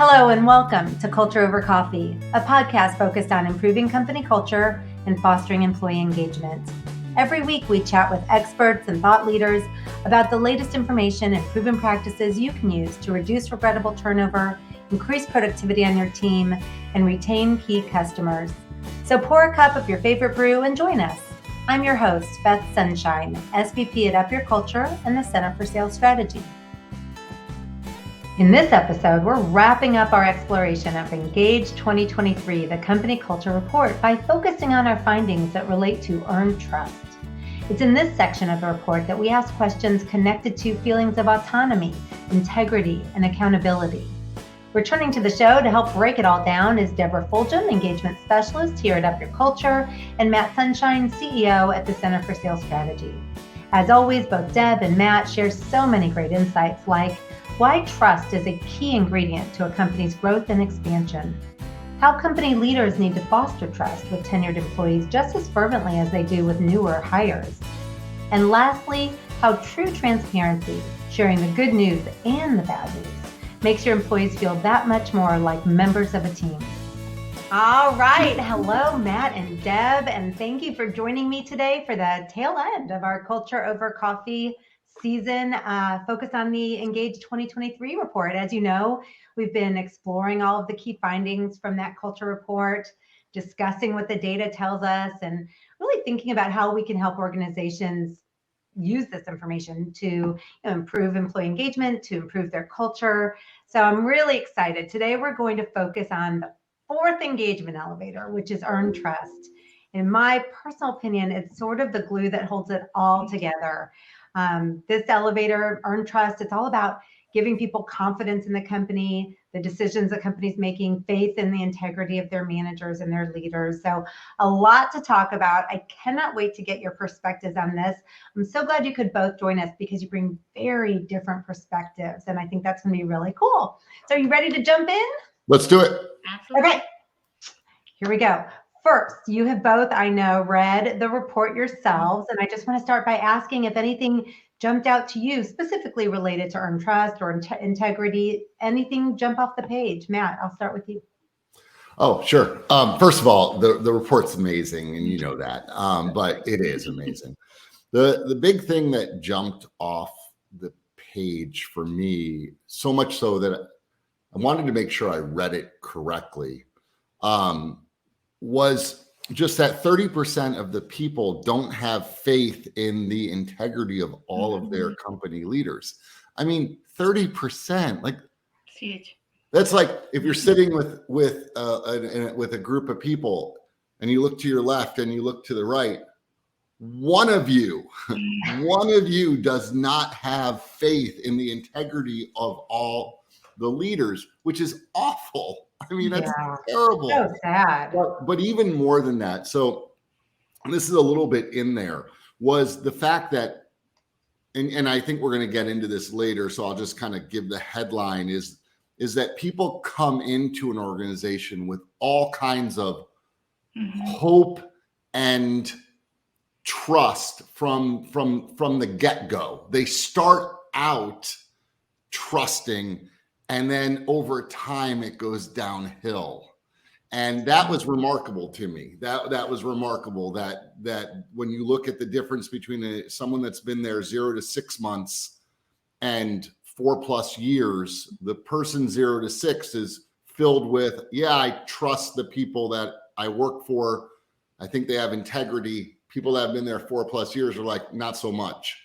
Hello and welcome to Culture Over Coffee, a podcast focused on improving company culture and fostering employee engagement. Every week we chat with experts and thought leaders about the latest information and proven practices you can use to reduce regrettable turnover, increase productivity on your team, and retain key customers. So pour a cup of your favorite brew and join us. I'm your host, Beth Sunshine, SVP at Up Your Culture and the Center for Sales Strategy. In this episode, we're wrapping up our exploration of Engage 2023, the Company Culture Report, by focusing on our findings that relate to earned trust. It's in this section of the report that we ask questions connected to feelings of autonomy, integrity, and accountability. Returning to the show to help break it all down is Deborah Fulghum, Engagement Specialist here at Up Your Culture, and Matt Sunshine, CEO at the Center for Sales Strategy. As always, both Deb and Matt share so many great insights like why trust is a key ingredient to a company's growth and expansion, how company leaders need to foster trust with tenured employees just as fervently as they do with newer hires, and lastly, how true transparency, sharing the good news and the bad news, makes your employees feel that much more like members of a team. All right. Hello, Matt and Deb, and thank you for joining me today for the tail end of our Culture Over Coffee season, focused on the Engage 2023 report. As you know, we've been exploring all of the key findings from that culture report, discussing what the data tells us, and really thinking about how we can help organizations use this information to improve employee engagement, to improve their culture. So I'm really excited. Today, we're going to focus on the fourth engagement elevator, which is earned trust. In my personal opinion, it's sort of the glue that holds it all together. This elevator, earned trust, it's all about giving people confidence in the company, the decisions the company's making, faith in the integrity of their managers and their leaders. So a lot to talk about. I cannot wait to get your perspectives on this. I'm so glad you could both join us because you bring very different perspectives. And I think that's going to be really cool. So are you ready to jump in? Let's do it. Absolutely. Okay, here we go. First, you have both, I know, read the report yourselves, and I just want to start by asking if anything jumped out to you specifically related to earned trust or integrity. Anything jump off the page? Matt, I'll start with you. Oh, sure. First of all, the report's amazing, and you know that, but it is amazing. The big thing that jumped off the page for me, so much so that I wanted to make sure I read it correctly, was just that 30% of the people don't have faith in the integrity of all of their company leaders. I mean, 30%, like, it's huge. That's like if you're sitting with a group of people and you look to your left and you look to the right, one of you does not have faith in the integrity of all the leaders, which is awful. I mean, that's terrible. So sad. But even more than that, so this is a little bit in there, was the fact that, and I think we're going to get into this later, so I'll just kind of give the headline, is that people come into an organization with all kinds of hope and trust from the get-go. They start out trusting, and then over time it goes downhill. And that was remarkable to me. That was remarkable that when you look at the difference between someone that's been there 0 to 6 months and 4+ years, the person 0 to 6 is filled with, I trust the people that I work for. I think they have integrity. People that have been there 4+ years are like, not so much.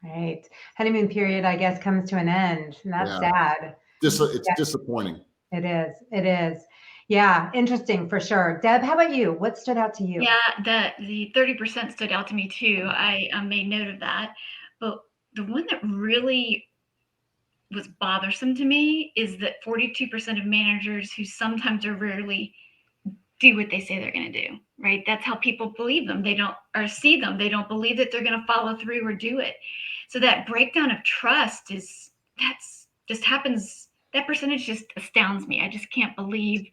Right. Honeymoon period, I guess, comes to an end. And that's sad. It's disappointing. It is. Yeah, interesting for sure. Deb, how about you? What stood out to you? Yeah, the 30% stood out to me too. I made note of that. But the one that really was bothersome to me is that 42% of managers who sometimes or rarely do what they say they're going to do, right? That's how people believe them. They don't, or see them. They don't believe that they're going to follow through or do it. So that breakdown of trust just happens. That percentage just astounds me. I just can't believe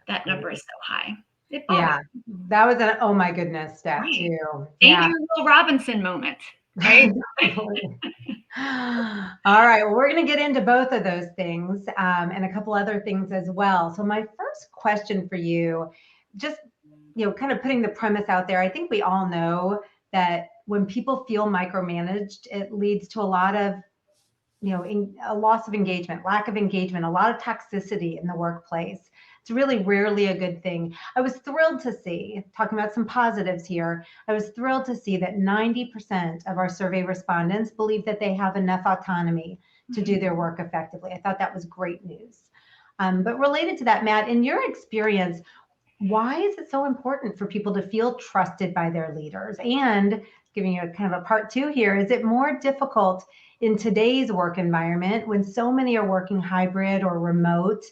that number is so high. Yeah, that was an oh my goodness stat too. Danger Will Robinson moment, right? All right, well, we're going to get into both of those things and a couple other things as well. So my first question for you, just kind of putting the premise out there, I think we all know that when people feel micromanaged, it leads to a lot of a loss of engagement, lack of engagement, a lot of toxicity in the workplace. It's really rarely a good thing. I was thrilled to see, talking about some positives here, I was thrilled to see that 90% of our survey respondents believe that they have enough autonomy to do their work effectively. I thought that was great news. But related to that, Matt, in your experience, why is it so important for people to feel trusted by their leaders? And giving you a kind of a part two here, is it more difficult in today's work environment when so many are working hybrid or remote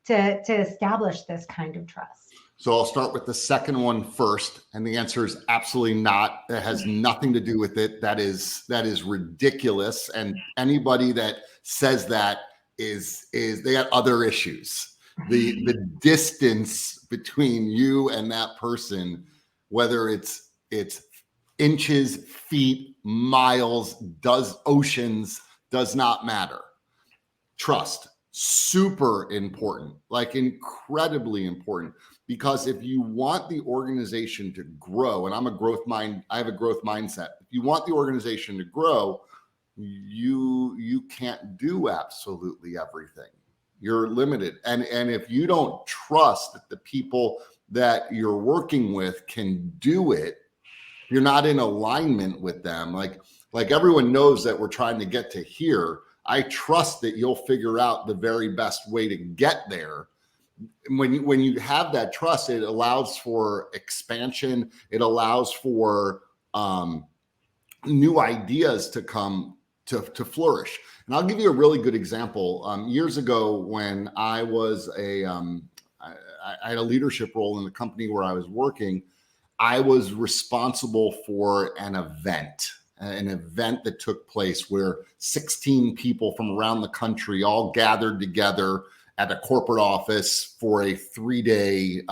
to establish this kind of trust? So I'll start with the second one first, and the answer is absolutely not. That has nothing to do with it. That is ridiculous. And anybody that says that is they got other issues. The distance between you and that person, whether it's inches, feet, miles, oceans, does not matter. Trust, super important, like incredibly important, because if you want the organization to grow, and I have a growth mindset. If you want the organization to grow, you can't do absolutely everything. You're limited. And if you don't trust that the people that you're working with can do it, you're not in alignment with them. Like everyone knows that we're trying to get to here. I trust that you'll figure out the very best way to get there. When you have that trust, it allows for expansion. It allows for new ideas to come to flourish. And I'll give you a really good example. Years ago, when I was I had a leadership role in the company where I was working, I was responsible for an event that took place where 16 people from around the country all gathered together at a corporate office for a 3-day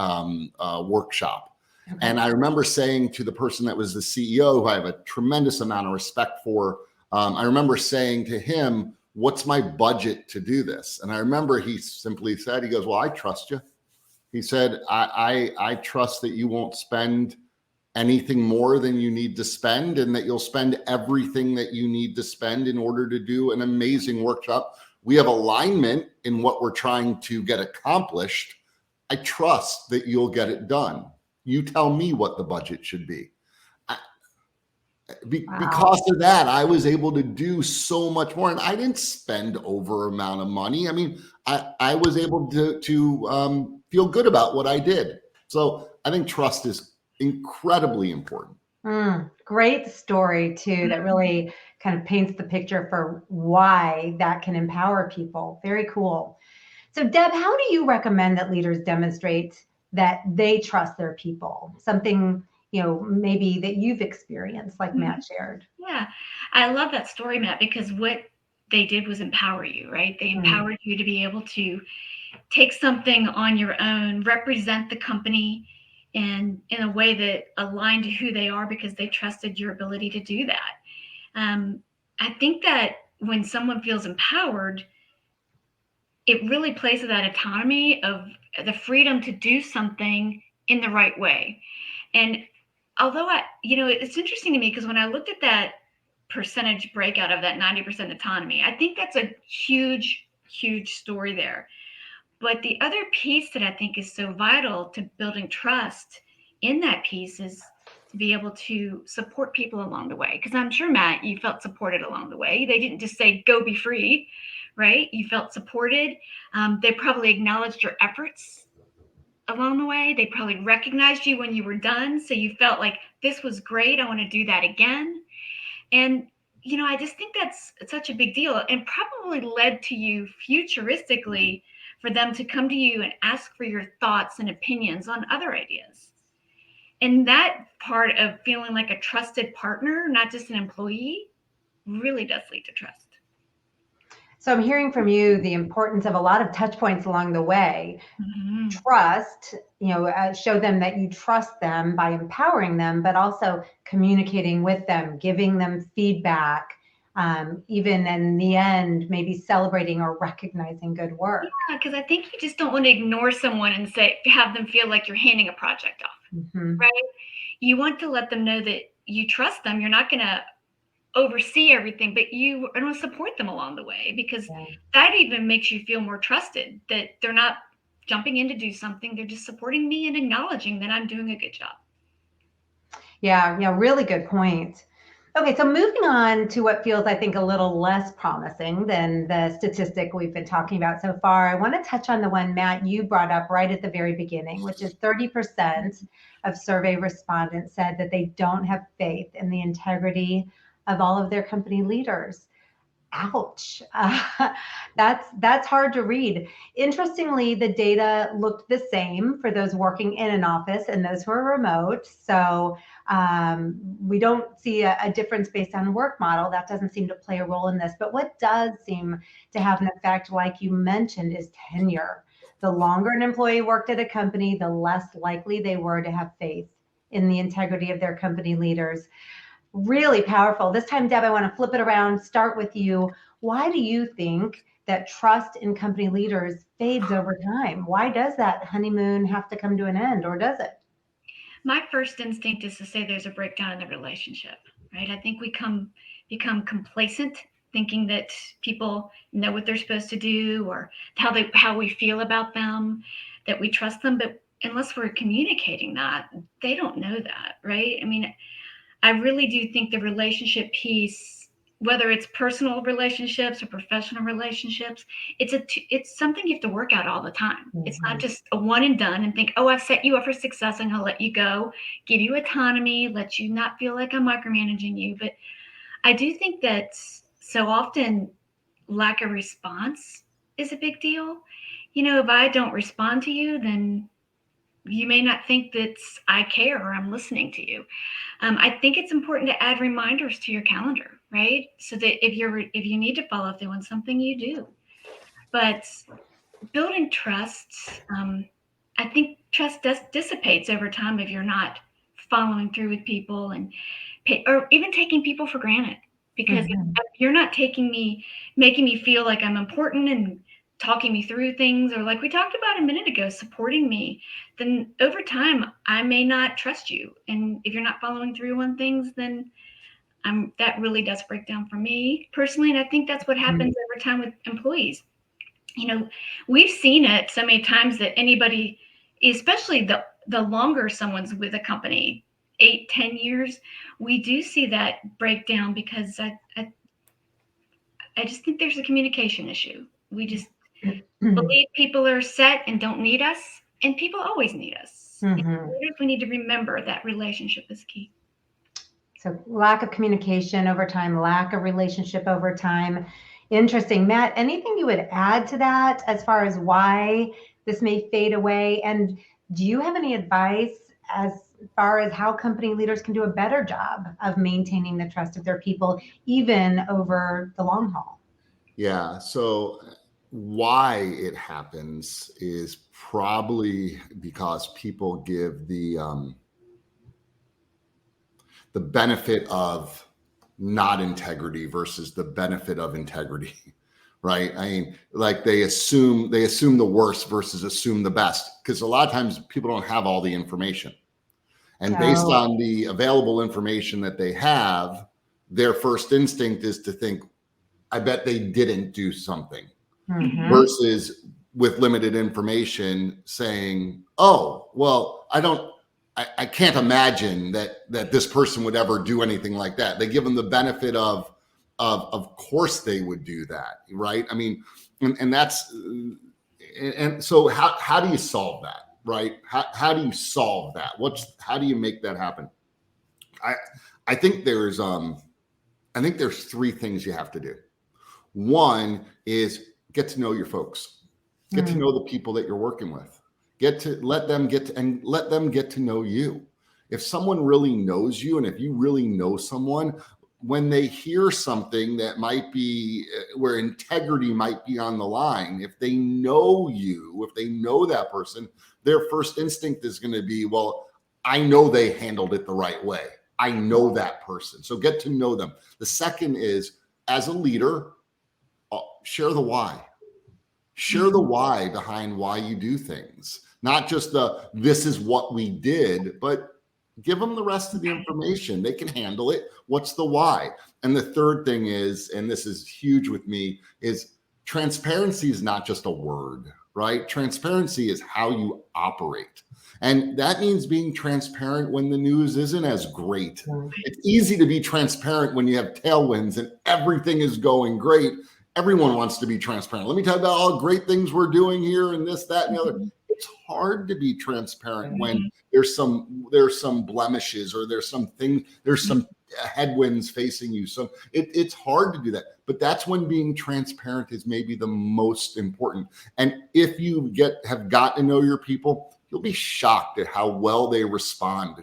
workshop. Okay. And I remember saying to the person that was the CEO, who I have a tremendous amount of respect for, I remember saying to him, "What's my budget to do this?" And I remember he simply said, he goes, "Well, I trust you." He said, I trust that you won't spend anything more than you need to spend, and that you'll spend everything that you need to spend in order to do an amazing workshop. We have alignment in what we're trying to get accomplished. I trust that you'll get it done. You tell me what the budget should be. Because of that, I was able to do so much more, and I didn't spend over amount of money. I mean, I was able to feel good about what I did. So I think trust is incredibly important. Great story too, that really kind of paints the picture for why that can empower people. Very cool. So Deb, how do you recommend that leaders demonstrate that they trust their people? Something maybe that you've experienced, like Matt shared. Yeah, I love that story, Matt, because what they did was empower you, right? They empowered you to be able to take something on your own, represent the company in a way that aligned to who they are, because they trusted your ability to do that. I think that when someone feels empowered, it really plays to that autonomy of the freedom to do something in the right way. And although it's interesting to me, because when I looked at that percentage breakout of that 90% autonomy, I think that's a huge, huge story there. But the other piece that I think is so vital to building trust in that piece is to be able to support people along the way. Because I'm sure, Matt, you felt supported along the way. They didn't just say, "Go be free," right? You felt supported. They probably acknowledged your efforts along the way. They probably recognized you when you were done. So you felt like, this was great. I want to do that again. And, I just think that's such a big deal, and probably led to you futuristically for them to come to you and ask for your thoughts and opinions on other ideas. And that part of feeling like a trusted partner, not just an employee, really does lead to trust. So I'm hearing from you the importance of a lot of touch points along the way. Trust, show them that you trust them by empowering them, but also communicating with them, giving them feedback, even in the end, maybe celebrating or recognizing good work. Yeah, because I think you just don't want to ignore someone and have them feel like you're handing a project off, right? You want to let them know that you trust them. You're not going to oversee everything, but you are going to support them along the way, because that even makes you feel more trusted, that they're not jumping in to do something. They're just supporting me and acknowledging that I'm doing a good job. Yeah, really good point. Okay, so moving on to what feels, I think, a little less promising than the statistic we've been talking about so far. I want to touch on the one, Matt, you brought up right at the very beginning, which is 30% of survey respondents said that they don't have faith in the integrity of all of their company leaders. Ouch. That's hard to read. Interestingly, the data looked the same for those working in an office and those who are remote. So we don't see a difference based on work model. That doesn't seem to play a role in this. But what does seem to have an effect, like you mentioned, is tenure. The longer an employee worked at a company, the less likely they were to have faith in the integrity of their company leaders. Really powerful. This time, Deb, I want to flip it around, start with you. Why do you think that trust in company leaders fades over time? Why does that honeymoon have to come to an end, or does it? My first instinct is to say there's a breakdown in the relationship, right? I think we become complacent, thinking that people know what they're supposed to do, or how we feel about them, that we trust them. But unless we're communicating that, they don't know that, right? I mean, I really do think the relationship piece, whether it's personal relationships or professional relationships, it's something you have to work out all the time. It's not just a one and done and think, oh, I've set you up for success and I'll let you go, give you autonomy, let you not feel like I'm micromanaging you. But I do think that so often lack of response is a big deal. If I don't respond to you, then you may not think that I care or I'm listening to you. I think it's important to add reminders to your calendar, right? So that if you need to follow through on something, you do. But building trust, I think trust dissipates over time if you're not following through with people or even taking people for granted. Because if you're not making me feel like I'm important and talking me through things, or like we talked about a minute ago, supporting me, then over time, I may not trust you. And if you're not following through on things, then that really does break down for me personally. And I think that's what happens over time with employees. We've seen it so many times that anybody, especially the longer someone's with a company, 8-10 years, we do see that breakdown, because I just think there's a communication issue. We just believe people are set and don't need us, and people always need us. We need to remember that relationship is key. So lack of communication over time, lack of relationship over time. Interesting. Matt, anything you would add to that as far as why this may fade away? And do you have any advice as far as how company leaders can do a better job of maintaining the trust of their people, even over the long haul? Yeah. So why it happens is probably because people give the benefit of not integrity versus the benefit of integrity, right? I mean, like they assume the worst versus assume the best, because a lot of times people don't have all the information. And based on the available information that they have, their first instinct is to think, I bet they didn't do something, versus with limited information saying, oh, well, I can't imagine that this person would ever do anything like that. They give them the benefit of course they would do that, right? I mean, and that's, and so how do you solve that, right? How do you solve that? How do you make that happen? I think there's three things you have to do. One is get to know your folks, get to know the people that you're working with. Let them get to know you. If someone really knows you, and if you really know someone, when they hear something that might be where integrity might be on the line, if they know you, if they know that person, their first instinct is going to be, well, I know they handled it the right way. I know that person. So get to know them. The second is as a leader, share the why. Share the why behind why you do things, not just this is what we did, but give them the rest of the information. They can handle it. What's the why? And the third thing is, and this is huge with me, is transparency is not just a word, right? Transparency is how you operate. And that means being transparent when the news isn't as great. It's easy to be transparent when you have tailwinds and everything is going great. Everyone wants to be transparent. Let me tell you about all the great things we're doing here and this, that, and the other. It's hard to be transparent when there's some blemishes or there's some headwinds facing you. So it's hard to do that. But that's when being transparent is maybe the most important. And if you have got to know your people, you'll be shocked at how well they respond to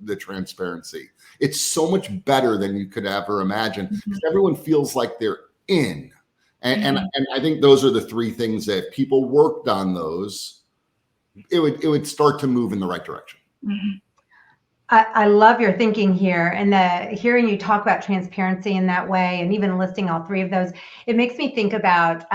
the transparency. It's so much better than you could ever imagine because everyone feels like they're in. And I think those are the three things that if people worked on those, it would start to move in the right direction. I love your thinking here, and hearing you talk about transparency in that way, and even listing all three of those, it makes me think about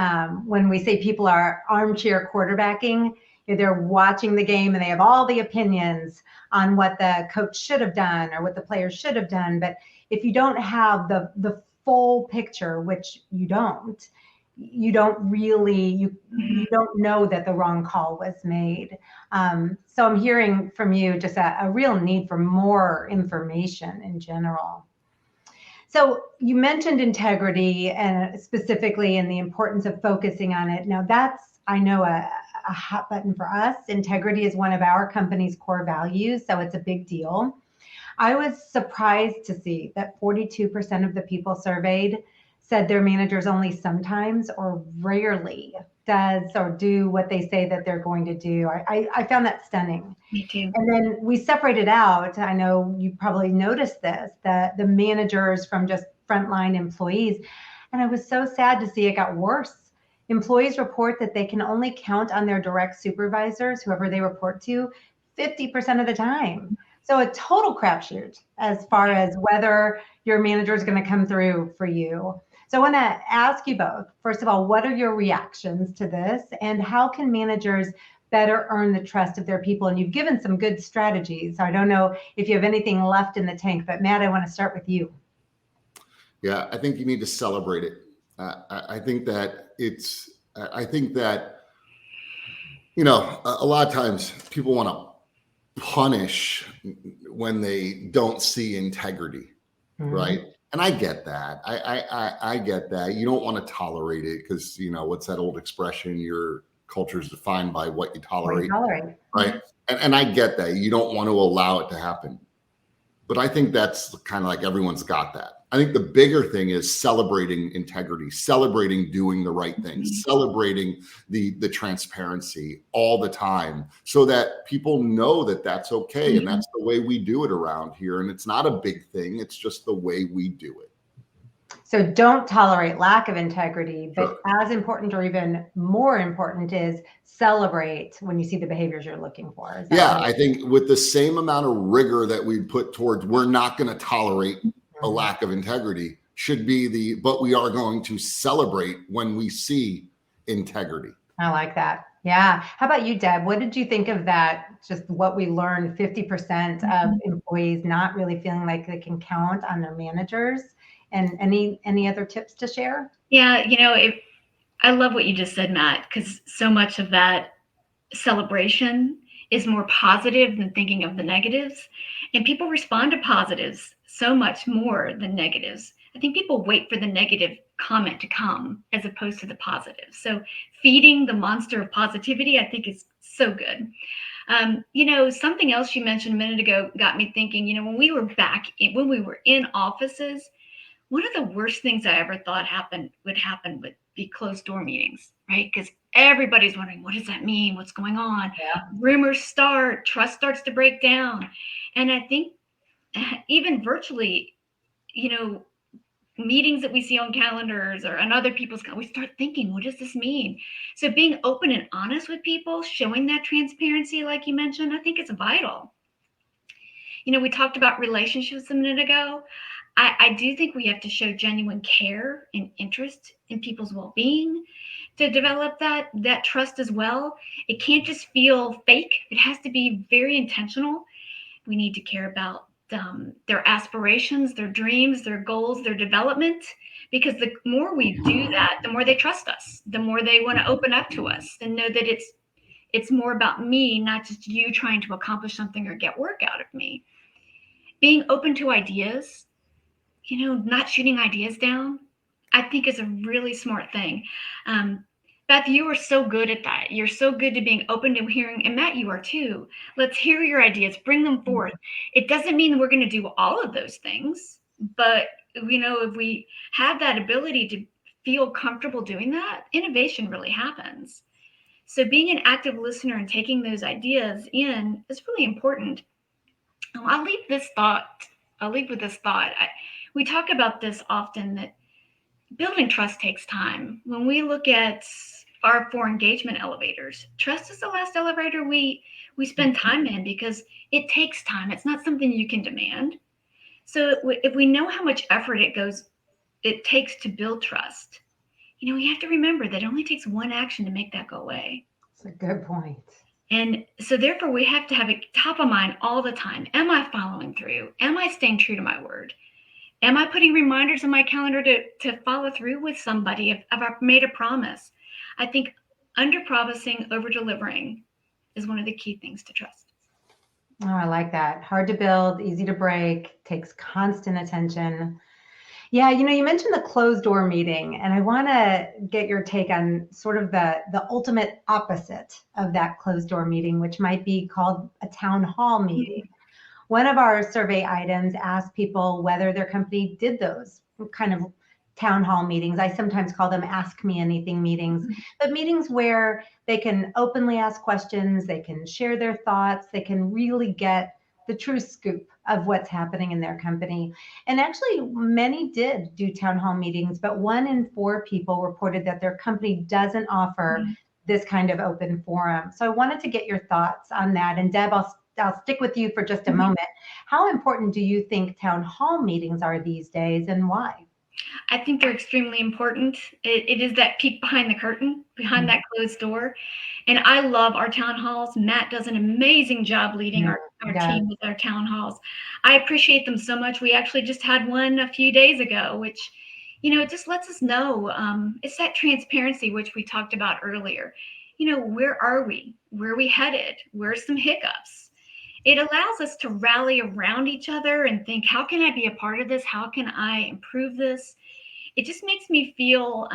when we say people are armchair quarterbacking. They're watching the game and they have all the opinions on what the coach should have done or what the players should have done. But if you don't have the full picture, which you don't really, you don't know that the wrong call was made. So I'm hearing from you just a real need for more information in general. So you mentioned integrity and specifically in the importance of focusing on it. Now that's, I know, a hot button for us. Integrity is one of our company's core values, so it's a big deal. I was surprised to see that 42% of the people surveyed said their managers only sometimes or rarely does or do what they say that they're going to do. I found that stunning. Me too. And then we separated out, I know you probably noticed this, the managers from just frontline employees. And I was so sad to see it got worse. Employees report that they can only count on their direct supervisors, whoever they report to, 50% of the time. So a total crapshoot as far as whether your manager is going to come through for you. So I want to ask you both, first of all, what are your reactions to this and how can managers better earn the trust of their people? And you've given some good strategies. So I don't know if you have anything left in the tank, but Matt, I want to start with you. Yeah, I think you need to celebrate it. I think that you know, a lot of times people want to punish when they don't see integrity, right? And I get that. I get that. You don't want to tolerate it because, you know, what's that old expression? Your culture is defined by what you tolerate, right? And I get that. You don't want to allow it to happen. But I think that's kind of like everyone's got that. I think the bigger thing is celebrating integrity, celebrating doing the right thing, celebrating the transparency all the time so that people know that that's okay. And that's the way we do it around here. And it's not a big thing. It's just the way we do it. So don't tolerate lack of integrity, but as important or even more important is celebrate when you see the behaviors you're looking for. Yeah, right? I think with the same amount of rigor that we put towards, we're not going to tolerate a lack of integrity should be but we are going to celebrate when we see integrity. I like that. Yeah. How about you, Deb? What did you think of that? Just what we learned, 50% of employees not really feeling like they can count on their managers. And any other tips to share? Yeah, you know, I love what you just said, Matt, because so much of that celebration is more positive than thinking of the negatives. And people respond to positives so much more than negatives. I think people wait for the negative comment to come as opposed to the positive. So feeding the monster of positivity, I think, is so good. You know, something else you mentioned a minute ago got me thinking, you know, when we were in offices, one of the worst things I ever thought would be closed door meetings, right? Because everybody's wondering, what does that mean? What's going on? Yeah. Rumors start, trust starts to break down. And I think even virtually, you know, meetings that we see on calendars or on other people's, we start thinking, what does this mean? So being open and honest with people, showing that transparency, like you mentioned, I think it's vital. You know, we talked about relationships a minute ago. I do think we have to show genuine care and interest in people's well-being to develop that trust as well. It can't just feel fake. It has to be very intentional. We need to care about their aspirations, their dreams, their goals, their development, because the more we do that, the more they trust us, the more they want to open up to us and know that it's more about me, not just you trying to accomplish something or get work out of me. Being open to ideas, not shooting ideas down, I think is a really smart thing. Beth, you are so good at that. You're so good to being open to hearing, and Matt, you are too. Let's hear your ideas, bring them forth. It doesn't mean we're going to do all of those things, but if we have that ability to feel comfortable doing that, innovation really happens. So being an active listener and taking those ideas in is really important. I'll leave with this thought. We talk about this often, that building trust takes time. When we look at our 4 engagement elevators, trust is the last elevator we spend time in, because it takes time. It's not something you can demand. So if we know how much effort it takes to build trust, we have to remember that it only takes one action to make that go away. That's a good point. And so therefore we have to have it top of mind all the time. Am I following through? Am I staying true to my word? Am I putting reminders in my calendar to follow through with somebody if I've made a promise? I think under-promising, over-delivering is one of the key things to trust. Oh, I like that. Hard to build, easy to break, takes constant attention. Yeah, you mentioned the closed door meeting, and I want to get your take on sort of the ultimate opposite of that closed door meeting, which might be called a town hall meeting. One of our survey items asked people whether their company did those kind of town hall meetings. I sometimes call them ask me anything meetings, but meetings where they can openly ask questions, they can share their thoughts, they can really get the true scoop of what's happening in their company. And actually, many did do town hall meetings, but 1 in 4 people reported that their company doesn't offer this kind of open forum. So I wanted to get your thoughts on that. And Deb, I'll stick with you for just a moment. How important do you think town hall meetings are these days, and why? I think they're extremely important. It is that peek behind the curtain, behind that closed door. And I love our town halls. Matt does an amazing job leading our team with our town halls. I appreciate them so much. We actually just had one a few days ago, which, it just lets us know. It's that transparency, which we talked about earlier. Where are we? Where are we headed? Where's some hiccups? It allows us to rally around each other and think, how can I be a part of this? How can I improve this? It just makes me feel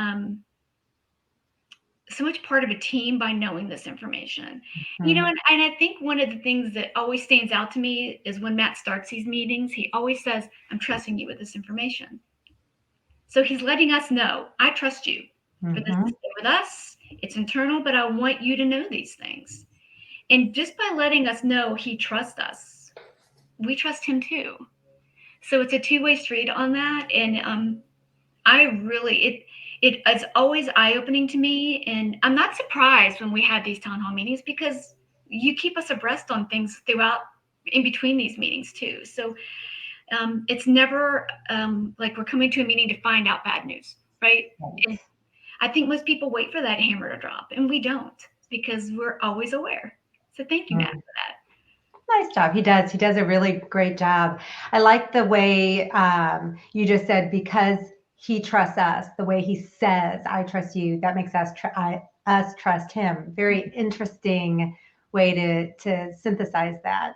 so much part of a team by knowing this information. And I think one of the things that always stands out to me is when Matt starts these meetings, he always says, I'm trusting you with this information. So he's letting us know, I trust you for this to stay with us. It's internal, but I want you to know these things. And just by letting us know he trusts us, we trust him too. So it's a two-way street on that. And it's always eye-opening to me. And I'm not surprised when we have these town hall meetings, because you keep us abreast on things throughout, in between these meetings too. So it's never like we're coming to a meeting to find out bad news, right? And I think most people wait for that hammer to drop, and we don't, because we're always aware. So thank you, Matt, for that. Nice job. He does a really great job. I like the way you just said, because he trusts us, the way he says, I trust you, that makes us trust him. Very interesting way to synthesize that.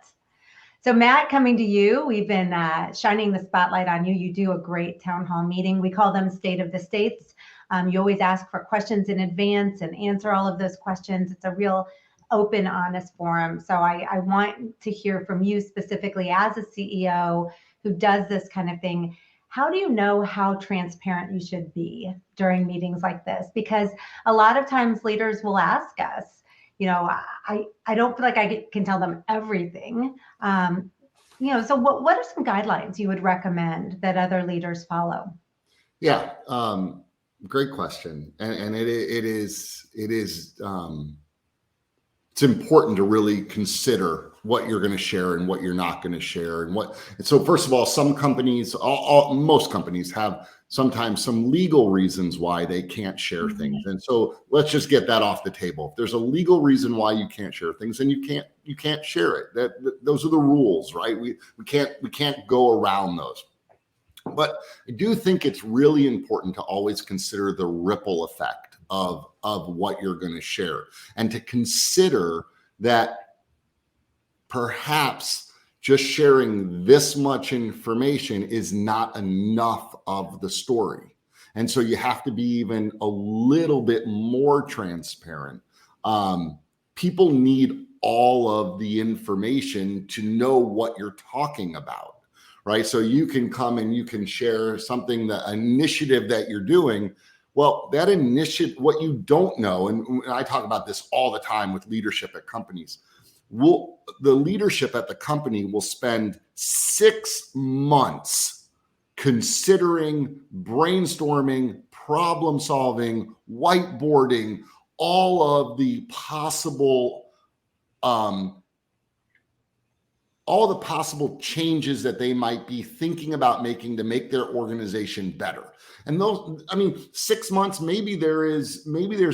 So Matt, coming to you, we've been shining the spotlight on you. You do a great town hall meeting. We call them State of the States. You always ask for questions in advance and answer all of those questions. It's a real open, honest forum. So I want to hear from you specifically as a CEO who does this kind of thing. How do you know how transparent you should be during meetings like this? Because a lot of times leaders will ask us, I don't feel like I can tell them everything. So what are some guidelines you would recommend that other leaders follow? Yeah, great question. And it's important to really consider what you're going to share and what you're not going to share. And so first of all, some companies, most companies have sometimes some legal reasons why they can't share things. And so let's just get that off the table. If there's a legal reason why you can't share things, then you can't share it. Those are the rules, right? We can't go around those. But I do think it's really important to always consider the ripple effect of what you're going to share, and to consider that perhaps just sharing this much information is not enough of the story. And so you have to be even a little bit more transparent. People need all of the information to know what you're talking about, right? So you can come and you can share something, the initiative that you're doing. Well, that initiative, what you don't know, and I talk about this all the time with leadership at companies, the leadership at the company will spend 6 months considering, brainstorming, problem solving, whiteboarding, all of the possible changes that they might be thinking about making to make their organization better. And 6 months, maybe there's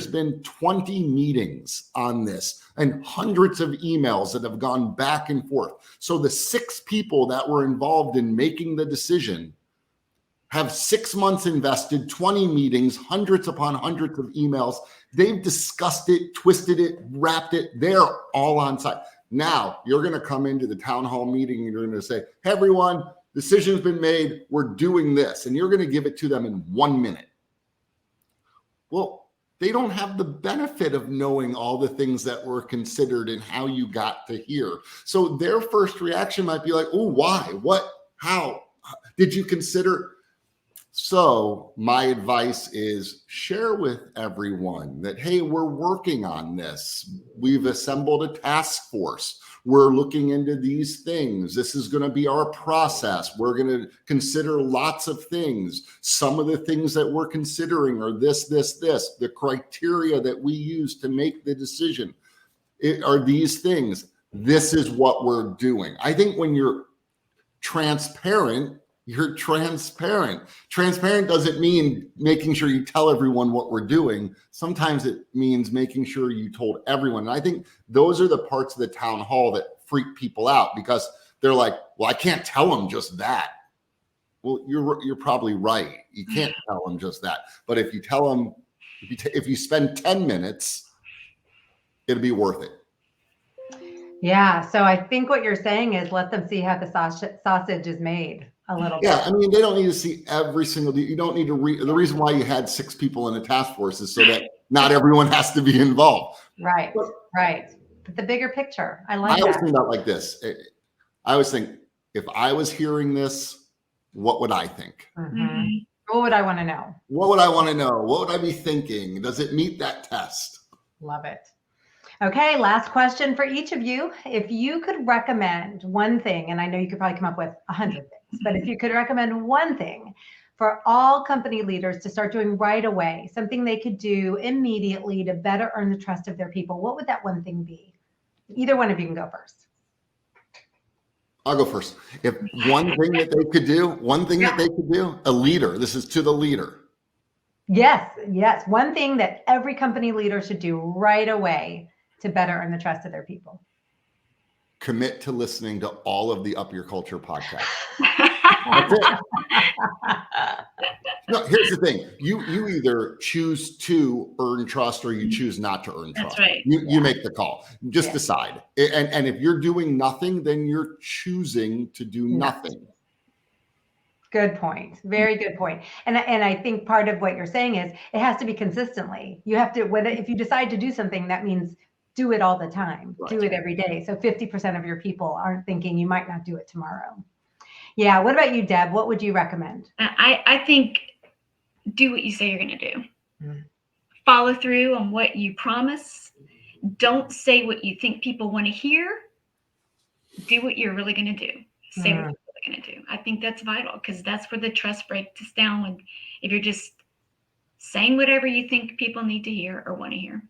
been 20 meetings on this and hundreds of emails that have gone back and forth. So the 6 people that were involved in making the decision have 6 months invested, 20 meetings, hundreds upon hundreds of emails. They've discussed it, twisted it, wrapped it. They're all on site. Now you're going to come into the town hall meeting and you're going to say, hey, everyone, decision's been made. We're doing this. And you're going to give it to them in 1 minute. Well, they don't have the benefit of knowing all the things that were considered and how you got to here. So their first reaction might be like, oh, why? What? How? Did you consider? So my advice is share with everyone that, hey, we're working on this. We've assembled a task force. We're looking into these things. This is going to be our process. We're going to consider lots of things. Some of the things that we're considering are this. The criteria that we use to make the decision are these things. This is what we're doing. I think when you're transparent, you're transparent. Transparent doesn't mean making sure you tell everyone what we're doing. Sometimes it means making sure you told everyone. And I think those are the parts of the town hall that freak people out, because they're like, well, I can't tell them just that. Well, you're probably right. You can't tell them just that. But if you tell them, if you spend 10 minutes, it'll be worth it. Yeah. So I think what you're saying is let them see how the sausage is made. A little bit. Yeah, I mean, they don't need to see every single. You don't need to the reason why you had 6 people in a task force is so that not everyone has to be involved. Right, right. But the bigger picture, I like that. I that. always think about like this. I always think, if I was hearing this, what would I think? Mm-hmm. What would I want to know? What would I want to know? What would I be thinking? Does it meet that test? Love it. Okay, last question for each of you. If you could recommend one thing, and I know you could probably come up with 100 things, but if you could recommend one thing for all company leaders to start doing right away, something they could do immediately to better earn the trust of their people, what would that one thing be? Either one of you can go first. I'll go first. If one thing that they could do, a leader, this is to the leader. Yes. One thing that every company leader should do right away to better earn the trust of their people. Commit to listening to all of the Up Your Culture podcasts. That's it. No, here's the thing. You either choose to earn trust or you choose not to earn trust. That's right. You make the call. Just decide. And if you're doing nothing, then you're choosing to do nothing. Good point. Very good point. And I think part of what you're saying is it has to be consistently. You have to, if you decide to do something, that means do it all the time. Right. Do it every day. So 50% of your people aren't thinking you might not do it tomorrow. Yeah. What about you, Deb? What would you recommend? I think do what you say you're going to do. Follow through on what you promise. Don't say what you think people want to hear. Do what you're really going to do. Say what you're really going to do. I think that's vital, because that's where the trust breaks down, when if you're just saying whatever you think people need to hear or want to hear.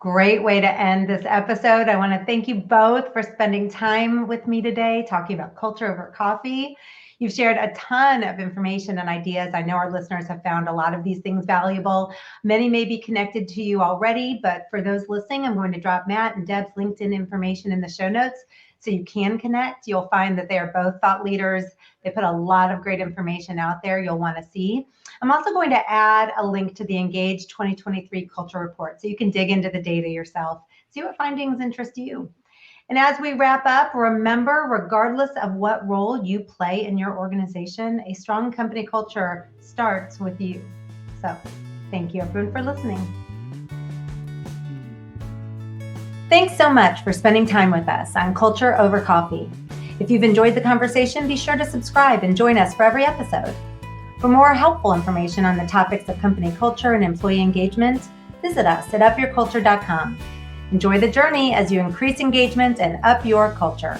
Great way to end this episode. I want to thank you both for spending time with me today, talking about culture over coffee. You've shared a ton of information and ideas. I know our listeners have found a lot of these things valuable. Many may be connected to you already, but for those listening, I'm going to drop Matt and Deb's LinkedIn information in the show notes so you can connect. You'll find that they are both thought leaders. They put a lot of great information out there you'll want to see. I'm also going to add a link to the Engage 2023 Culture Report so you can dig into the data yourself, see what findings interest you. And as we wrap up, remember, regardless of what role you play in your organization, a strong company culture starts with you. So thank you everyone for listening. Thanks so much for spending time with us on Culture Over Coffee. If you've enjoyed the conversation, be sure to subscribe and join us for every episode. For more helpful information on the topics of company culture and employee engagement, visit us at upyourculture.com. Enjoy the journey as you increase engagement and up your culture.